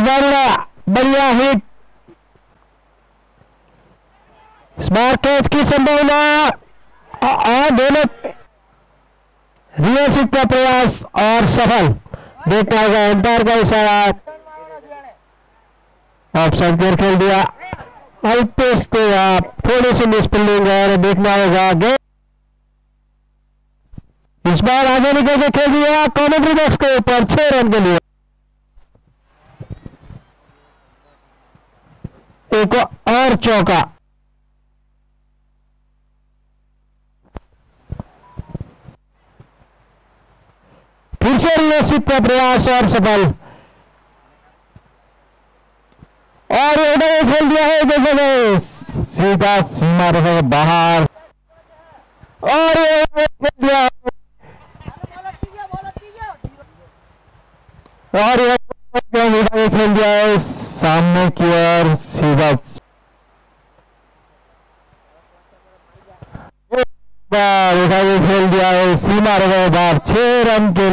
बार उड़ा, बढ़िया hit, smart catch की संभावना और दोनों रियसिक का प्रयास और सफल। देखना होगा एम्पायर का इशारा, ऑफसाइड पर खेल दिया। अल्पेश को थोड़ी सी मिसफील्डिंग और देखना होगा गेम इस बार आगे निकल के खेल दिया कॉमेंट्री बॉक्स के ऊपर 6 रन के लिए। एक और चौका, फिर से रियसिक का प्रयास और सफल, और ये खेल दिया है देखो सीधा सीमा रेखा के बाहर, और ये खेल दिया और ये खेल दिया है सामने की ओर सीधा खेल दिया है सीमा रेखा के बाहर 6 रन के